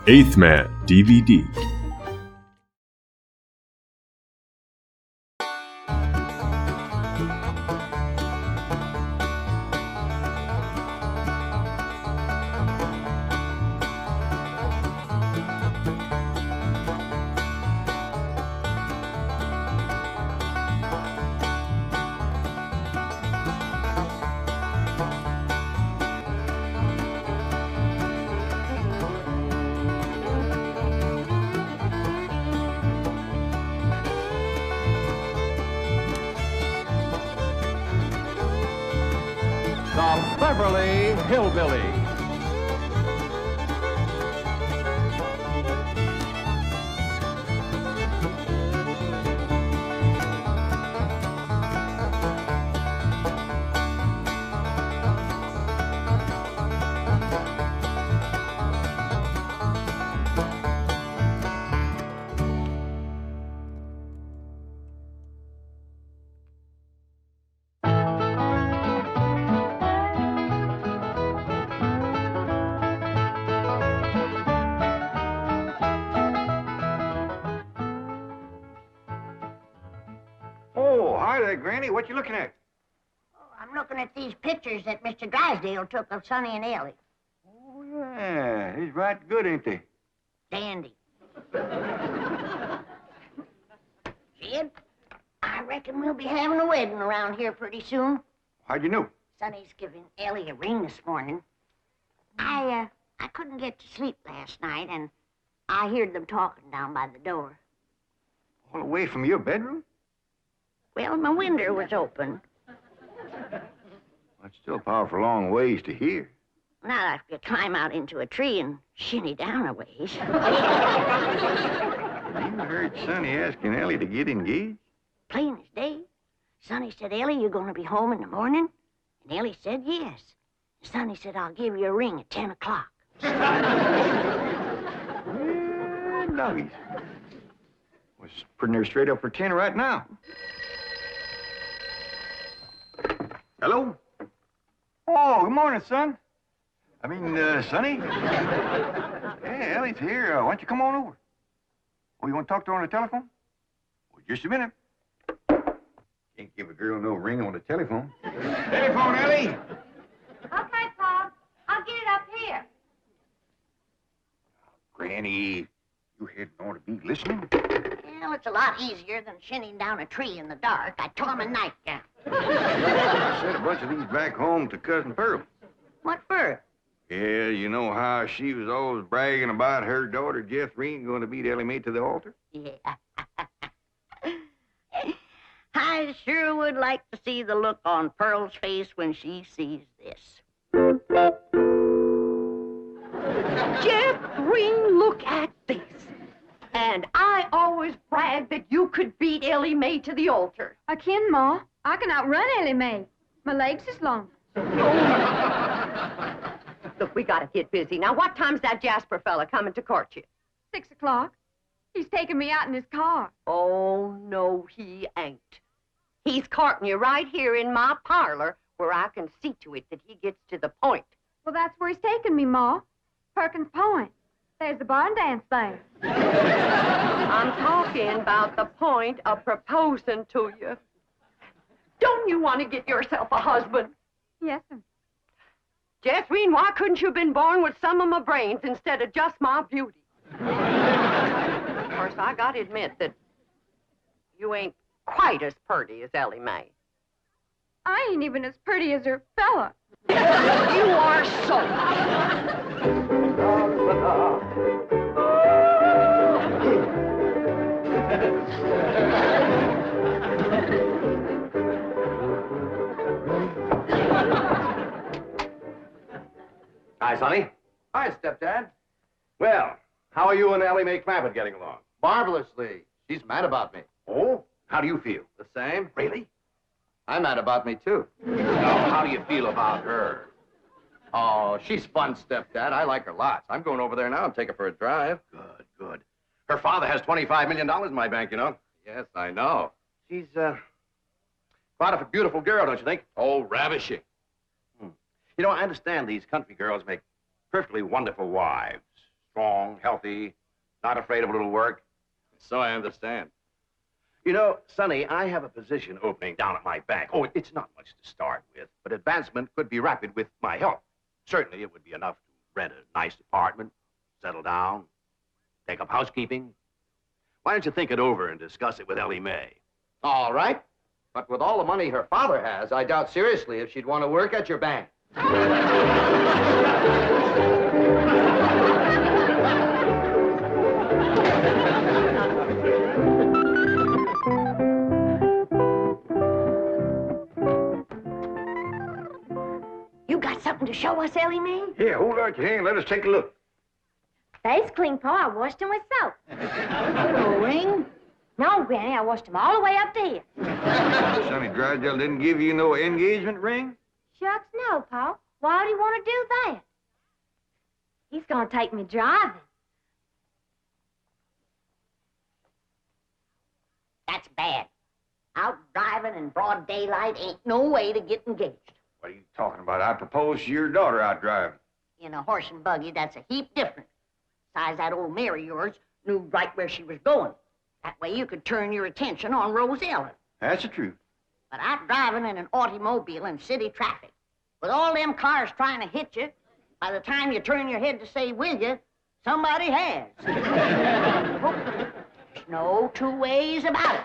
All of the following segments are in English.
Eighth Man DVD. The Beverly Hillbillies. Hi there, Granny. What you looking at? Oh, I'm looking at these pictures that Mr. Drysdale took of Sonny and Elly. Oh, yeah. He's right good, ain't they? Dandy. Jed, I reckon we'll be having a wedding around here pretty soon. How'd you know? Sonny's giving Elly a ring this morning. I couldn't get to sleep last night, and I heard them talking down by the door. All the way from your bedroom? Well, my window was open. That's still a powerful long ways to hear. Now I have to climb out into a tree and shinny down a ways. You heard Sonny asking Elly to get engaged? Plain as day. Sonny said, Elly, you going to be home in the morning? And Elly said, yes. Sonny said, I'll give you a ring at 10 o'clock. Yeah, nuggies. Was pretty near straight up for 10 right now. Hello? Oh, good morning, son. I mean, Sonny? Hey, Elly's here. Why don't you come on over? Oh, you want to talk to her on the telephone? Well, just a minute. Can't give a girl no ring on the telephone. Telephone, Elly! Okay, Pop. I'll get it up here. Granny, you hadn't ought to be listening. Well, it's a lot easier than shinning down a tree in the dark. I tore my nightgown. I sent a bunch of these back home to Cousin Pearl. What for? Yeah, you know how she was always bragging about her daughter, Jethrine, going to beat Elly May to the altar? Yeah. I sure would like to see the look on Pearl's face when she sees this. Jethrine, look at this. And I always bragged that you could beat Elly May to the altar. I can, Ma. I can outrun Elly May. My legs is long. Look, we gotta get busy. Now, what time's that Jasper fella coming to court you? 6 o'clock. He's taking me out in his car. Oh, no, he ain't. He's courting you right here in my parlor where I can see to it that he gets to the point. Well, that's where he's taking me, Ma. Perkins Point. There's the barn dance there. I'm talking about the point of proposing to you. Don't you want to get yourself a husband? Yes, sir. Jethrine, why couldn't you have been born with some of my brains instead of just my beauty? Of course, I gotta admit that you ain't quite as pretty as Elly May. I ain't even as pretty as her fella. You are so. Hi, Sonny. Hi, stepdad. Well, how are you and Elly May Clampett getting along? Marvelously. She's mad about me. Oh? How do you feel? The same? Really? I'm mad about me, too. Now, how do you feel about her? Oh, she's fun, stepdad. I like her lots. I'm going over there now and take her for a drive. Good, good. Her father has $25 million in my bank, you know. Yes, I know. She's, quite a beautiful girl, don't you think? Oh, ravishing. You know, I understand these country girls make perfectly wonderful wives. strong, healthy, not afraid of a little work. So I understand. You know, Sonny, I have a position opening down at my bank. Oh, it's not much to start with, but advancement could be rapid with my help. Certainly, it would be enough to rent a nice apartment, settle down, take up housekeeping. Why don't you think it over and discuss it with Elly May? All right. But with all the money her father has, I doubt seriously if she'd want to work at your bank. You got something to show us, Elly May? Yeah, hold out your hand. Let us take a look. Face clean, Pa. I washed them with soap. No ring? No, Granny, I washed them all the way up to here. Sonny Drysdale didn't give you no engagement ring? Shucks, no, Pa. Why would he want to do that? He's gonna take me driving. That's bad. Out driving in broad daylight ain't no way to get engaged. What are you talking about? I proposed to your daughter out driving. In a horse and buggy, that's a heap different. Besides, that old mare of yours knew right where she was going. That way you could turn your attention on Rose Ellen. That's the truth. But out driving in an automobile in city traffic, with all them cars trying to hit you, by the time you turn your head to say, will you, somebody has. There's no two ways about it.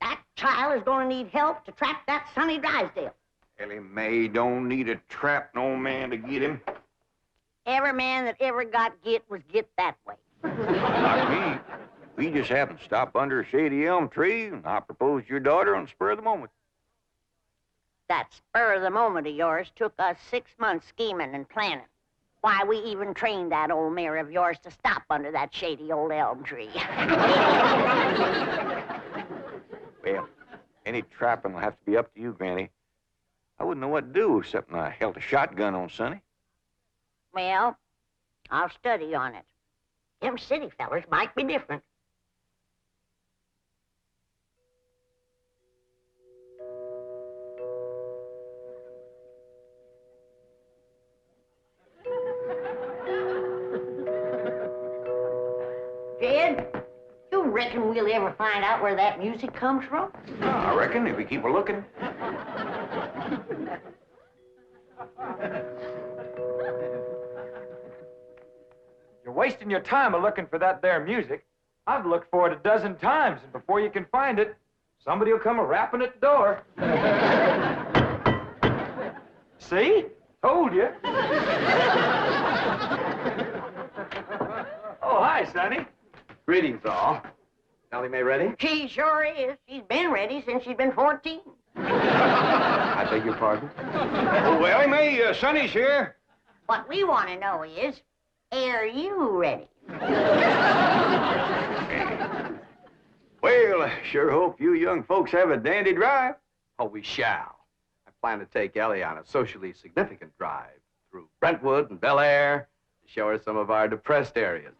That child is going to need help to trap that Sonny Drysdale. Elly May don't need to trap no man to get him. Every man that ever got get was get that way. Not me. We just happened to stop under a shady elm tree, and I proposed to your daughter on the spur of the moment. That spur of the moment of yours took us 6 months scheming and planning. Why, we even trained that old mare of yours to stop under that shady old elm tree. Well, any trapping will have to be up to you, Granny. I wouldn't know what to do except I held a shotgun on Sonny. Well, I'll study on it. Them city fellers might be different. Jed, you reckon we'll ever find out where that music comes from? I reckon if we keep a looking. You're wasting your time looking for that there music. I've looked for it a dozen times, and before you can find it, somebody will come a-rapping at the door. See? Told you. Oh, hi, Sonny. Greetings, all. Elly May ready? She sure is. She's been ready since she's been 14. I beg your pardon? Oh, Elly May, Sonny's here. What we want to know is, are you ready? Well, I sure hope you young folks have a dandy drive. Oh, we shall. I plan to take Elly on a socially significant drive through Brentwood and Bel Air to show her some of our depressed areas.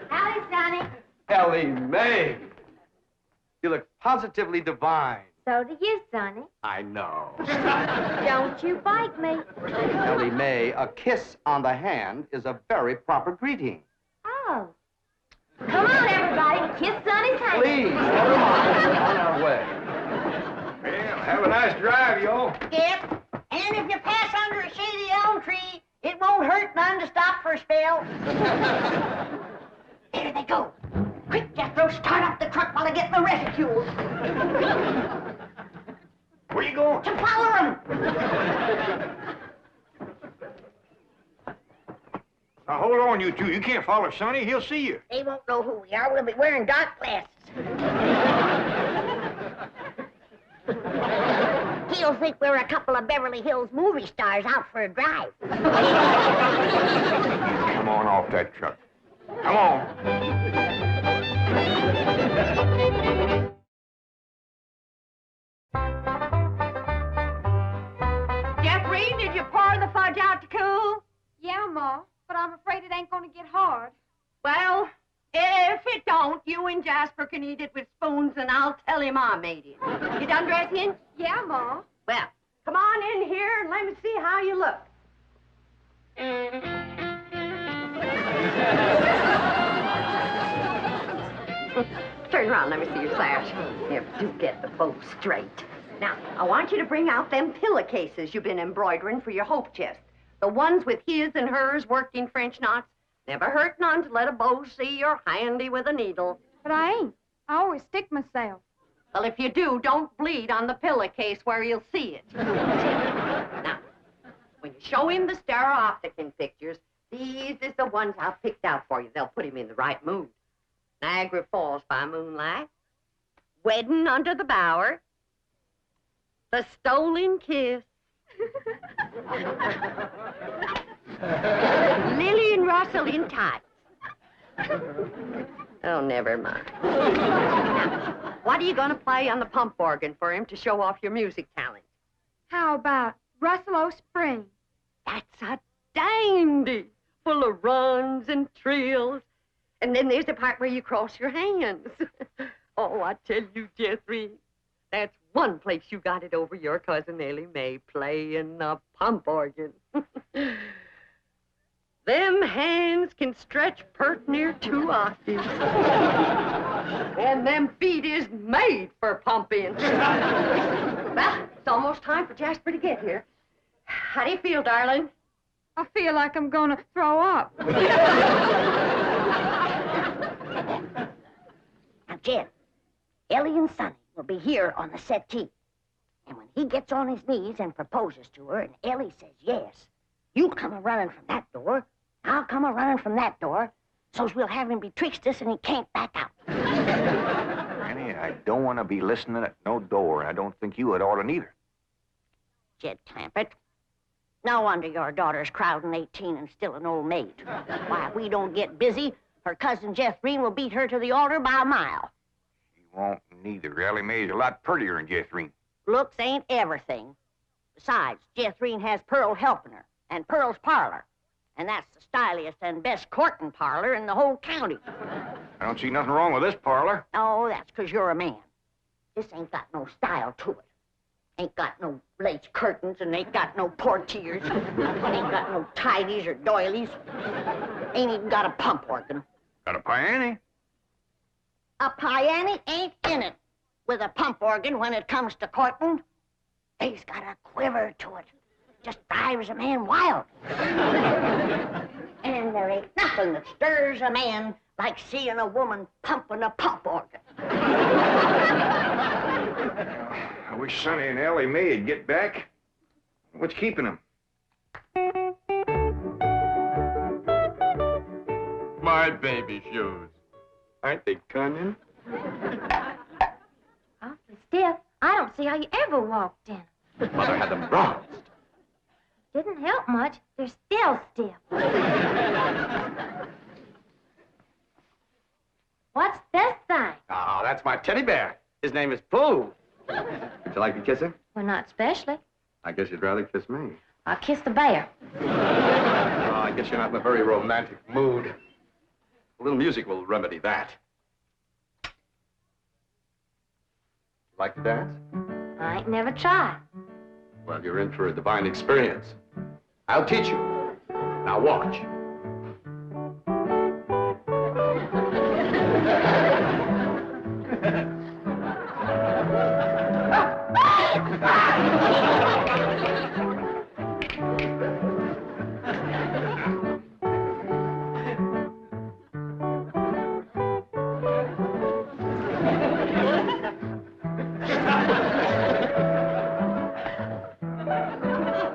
Howdy, Sonny. Elly May! You look positively divine. So do you, Sonny. I know. Don't you bite me. Elly May, a kiss on the hand is a very proper greeting. Oh. Come on, everybody. Kiss Sonny's hand. Please, never mind. We're on our way. Well, have a nice drive, y'all. Yep. And if you pass under a shady elm tree, it won't hurt none to stop for a spell. There they go. Quick, Jethro, start up the truck while I get my reticule. Where you going? To follow them. Now, hold on, you two. You can't follow Sonny. He'll see you. They won't know who we are. We'll be wearing dark glasses. He'll think we're a couple of Beverly Hills movie stars out for a drive. Come on off that truck. Come on. Jethrine, did you pour the fudge out to cool? Yeah, Ma, but I'm afraid it ain't gonna get hard. Well, if it don't, you and Jasper can eat it with spoons, and I'll tell him I made it. You done dressing? Yeah, Ma. Well, come on in here and let me see how you look. Turn around, let me see your sash. Never do get the bow straight. Now, I want you to bring out them pillowcases you've been embroidering for your hope chest. The ones with his and hers working French knots. Never hurt none to let a beau see you're handy with a needle. But I ain't. I always stick myself. Well, if you do, don't bleed on the pillowcase where you'll see it. Now, when you show him the stereopticon pictures, these is the ones I've picked out for you. They'll put him in the right mood. Niagara Falls by moonlight, Wedding under the Bower, The Stolen Kiss, Lily and Russell in tights. Oh, never mind. Now, what are you going to play on the pump organ for him to show off your music talent? How about Russell O'Spring? That's a dandy, full of runs and trills. And then there's the part where you cross your hands. Oh, I tell you, Jethrine, that's one place you got it over your cousin Elly May playing the pump organ. Them hands can stretch pert near 2 octaves. And them feet is made for pumping. Well, it's almost time for Jasper to get here. How do you feel, darling? I feel like I'm gonna throw up. Now, Jen, Elly and Sonny will be here on the settee. And when he gets on his knees and proposes to her, and Elly says yes, you come a-running from that door, I'll come a-running from that door, so's we'll have him betwixt us and he can't back out. Annie, I don't want to be listening at no door, and I don't think you would ought to neither. Jed Clampett, no wonder your daughter's crowding 18 and still an old maid. Why, if we don't get busy, her cousin Jethrine will beat her to the altar by a mile. She won't neither. Elly May's a lot prettier than Jethrine. Looks ain't everything. Besides, Jethrine has Pearl helping her, and Pearl's parlor. And that's the styliest and best courting parlor in the whole county. I don't see nothing wrong with this parlor. Oh, that's 'cause you're a man. This ain't got no style to it. Ain't got no lace curtains and ain't got no portieres. Ain't got no tidies or doilies. Ain't even got a pump organ. Got a piano? A piano ain't in it with a pump organ when it comes to courting. They's got a quiver to it. Just drives a man wild. And there ain't nothing that stirs a man like seeing a woman pumping a pump organ. I wish Sonny and Elly May would get back. What's keeping them? My baby shoes. Aren't they cunning? Awfully stiff. I don't see how you ever walked in. Mother had them bronzed. Didn't help much. They're still stiff. What's this thing? Oh, that's my teddy bear. His name is Pooh. Would you like to kiss him? Well, not especially. I guess you'd rather kiss me. I'll kiss the bear. Oh, I guess you're not in a very romantic mood. A little music will remedy that. Like to dance? I ain't never tried. Well, you're in for a divine experience. I'll teach you. Now watch.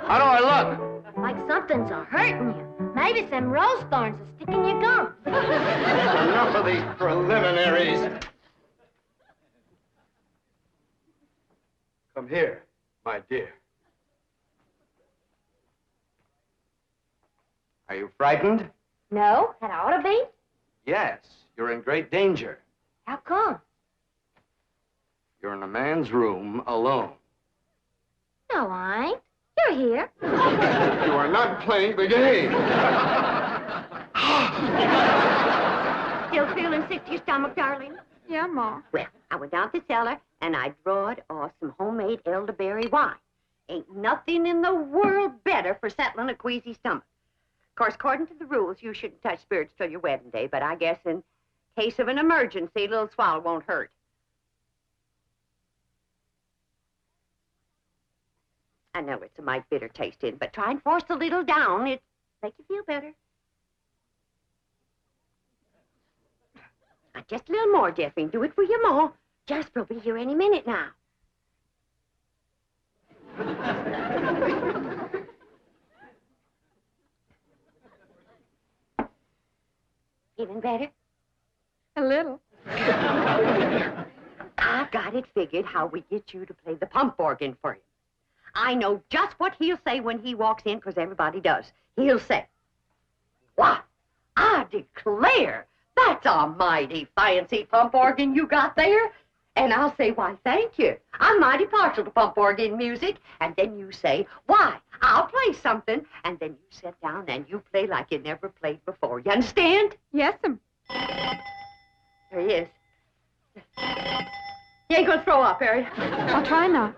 How do I look? Like something's a-hurting you. Maybe some rose thorns are sticking your gum. Enough of these preliminaries. Come here, my dear. Are you frightened? No, that ought to be. Yes, you're in great danger. How come? You're in a man's room alone. No, I ain't. You're here. You are not playing the game. Still feeling sick to your stomach, darling? Yeah, Ma. Well, I went down to the cellar and I drawed off some homemade elderberry wine. Ain't nothing in the world better for settling a queasy stomach. course, according to the rules, you shouldn't touch spirits till your wedding day, but I guess in case of an emergency, a little swallow won't hurt. I know it's a mite bitter tasting, but try and force a little down. It'll make you feel better. Now, just a little more, Jethrine. Do it for your ma. Jasper will be here any minute now. Feeling better? A little. I've got it figured how we get you to play the pump organ for him. I know just what he'll say when he walks in, because everybody does. He'll say, "Why, I declare, that's a mighty fancy pump organ you got there." And I'll say, "Why, thank you. I'm mighty partial to pump organ music." And then you say, "Why, I'll play something." And then you sit down and you play like you never played before. You understand? Yes'm. There he is. You ain't gonna throw up, are you? I'll try not.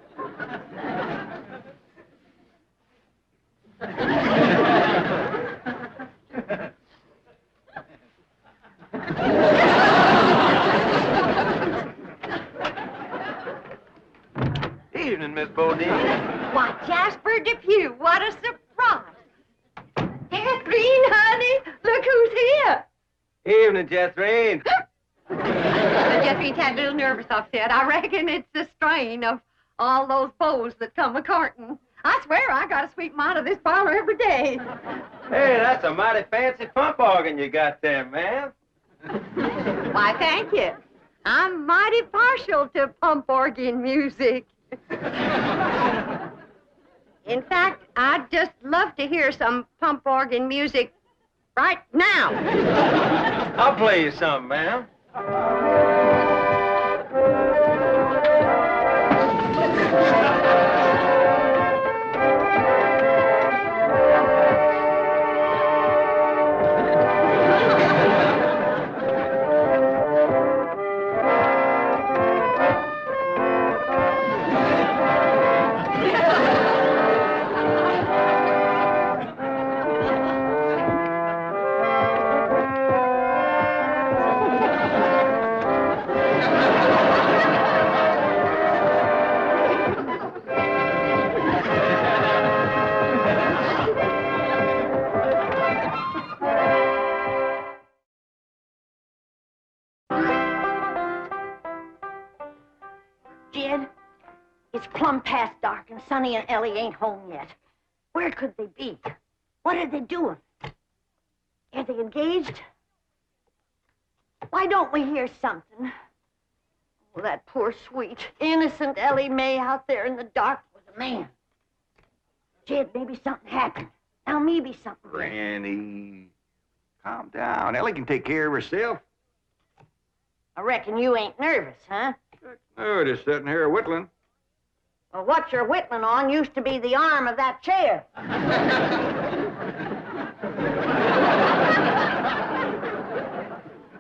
Evening, Miss Bodine. Why, Jasper Depew, what a surprise. Jethrine, honey, look who's here. Evening, Jethrine. Jethrine's had a little nervous upset. I reckon it's the strain of all those beaux that come a-courting. I swear I gotta sweep them out of this parlor every day. Hey, that's a mighty fancy pump organ you got there, ma'am. Why, thank you. I'm mighty partial to pump organ music. In fact, I'd just love to hear some pump organ music right now. I'll play you some, ma'am. It's plumb past dark, and Sonny and Elly ain't home yet. Where could they be? What are they doing? Are they engaged? Why don't we hear something? Oh, that poor, sweet, innocent Elly May out there in the dark with a man. Jed, maybe something happened. Now maybe something. Granny, calm down. Elly can take care of herself. I reckon you ain't nervous, huh? No, just sitting here whittling. Well, what you're whittling on used to be the arm of that chair.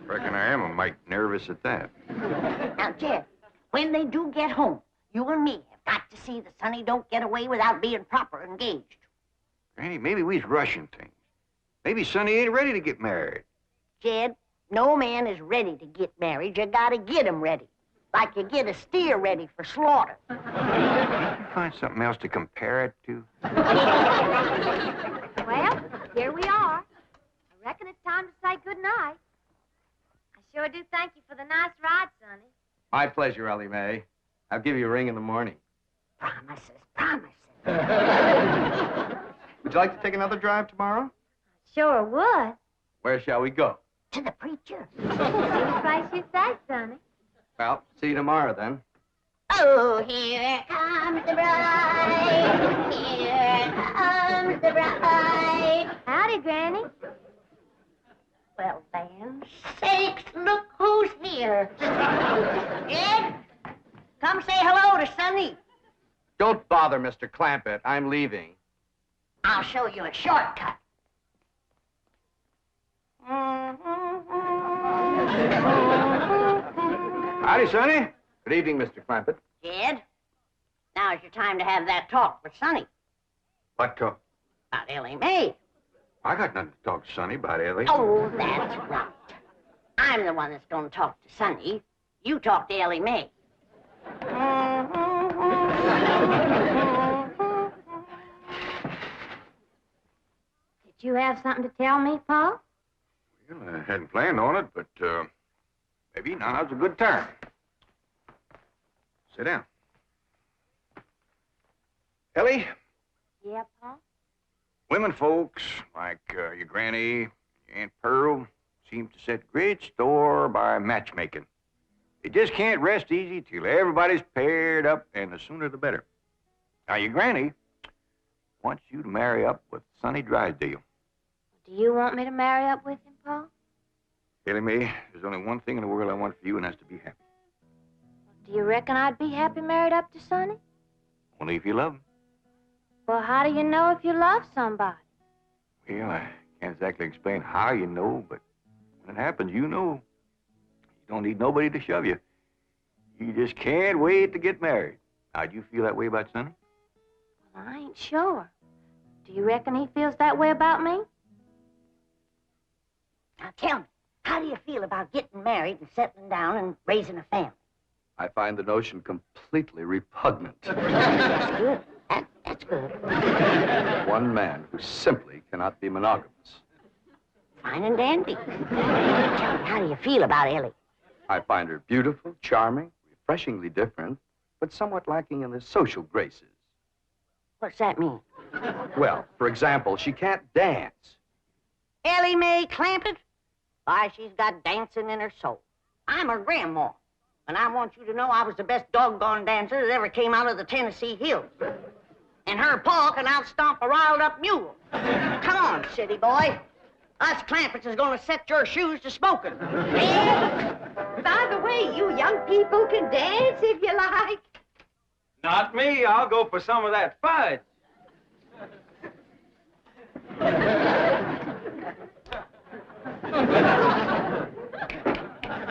Reckon I am a mite nervous at that. Now, Jed, when they do get home, you and me have got to see that Sonny don't get away without being proper engaged. Granny, maybe we's rushing things. Maybe Sonny ain't ready to get married. Jed, no man is ready to get married. You gotta get him ready. Like you get a steer ready for slaughter. Can't you find something else to compare it to? Well, here we are. I reckon it's time to say goodnight. I sure do thank you for the nice ride, Sonny. My pleasure, Elly May. I'll give you a ring in the morning. Promises, promises. Would you like to take another drive tomorrow? Sure would. Where shall we go? To the preacher. Any place you say, Sonny. Well, see you tomorrow, then. Oh, here comes the bride. Here comes the bride. Howdy, Granny. Well, then, sakes, look who's here. Ed, come say hello to Sonny. Don't bother, Mr. Clampett. I'm leaving. I'll show you a shortcut. Howdy, Sonny. Good evening, Mr. Clampett. Jed, now's your time to have that talk with Sonny What talk? about Elly May. I got nothing to talk to Sonny about, Ellie. Oh, that's right. I'm the one that's going to talk to Sonny. You talk to Elly May. Did you have something to tell me, Pa? Well, I hadn't planned on it, but maybe now's a good time. Sit down. Ellie, Yeah, Pa? women folks like your granny, your Aunt Pearl, seem to set great store by matchmaking. They just can't rest easy till everybody's paired up, and the sooner the better. Now, your granny wants you to marry up with Sonny Drysdale. Do you want me to marry up with him, Pa? Elly May, there's only one thing in the world I want for you, and that's to be happy. Do you reckon I'd be happy married up to Sonny? Only if you love him. Well, how do you know if you love somebody? Well, I can't exactly explain how you know, but when it happens, you know. You don't need nobody to shove you. You just can't wait to get married. Now, do you feel that way about Sonny? Well, I ain't sure. Do you reckon he feels that way about me? Now, tell me, how do you feel about getting married and settling down and raising a family? I find the notion completely repugnant. That's good. That's good. One man who simply cannot be monogamous. Fine and dandy. Tell me, how do you feel about Elly? I find her beautiful, charming, refreshingly different, but somewhat lacking in the social graces. What's that mean? Well, for example, she can't dance. Elly May Clampett? Why, she's got dancing in her soul. I'm her grandma, and I want you to know I was the best doggone dancer that ever came out of the Tennessee hills. And her pa can outstomp a riled-up mule. Come on, city boy. Us Clampetts is gonna set your shoes to smoking. By the way, you young people can dance if you like. Not me. I'll go for some of that fudge.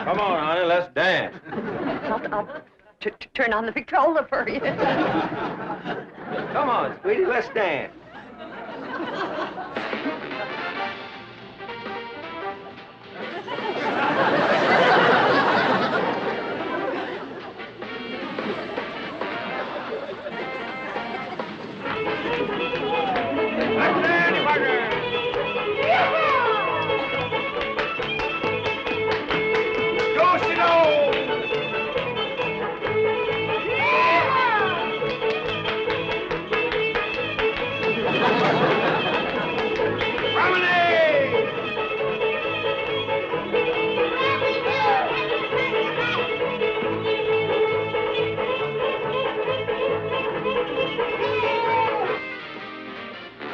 Come on, honey, let's dance. I'll turn on the Victrola for you. Come on, sweetie, let's dance.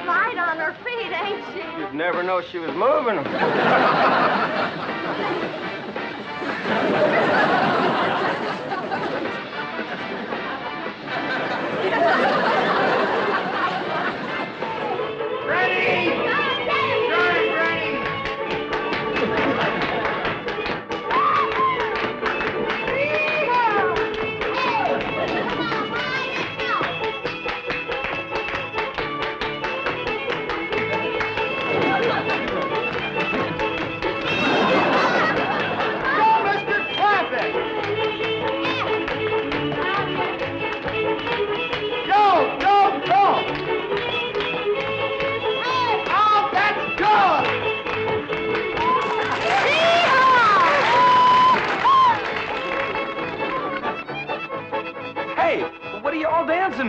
Light on her feet, ain't she? You'd never know she was moving them.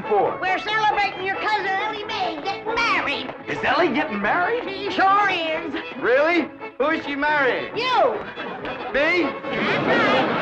For? We're celebrating your cousin Elly May getting married. Is Elly getting married? She sure is. Really? Who's she marrying? You. Me? That's right.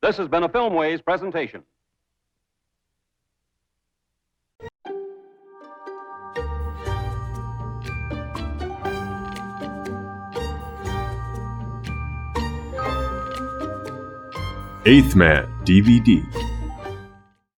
This has been a Filmways presentation. Eighth Man DVD.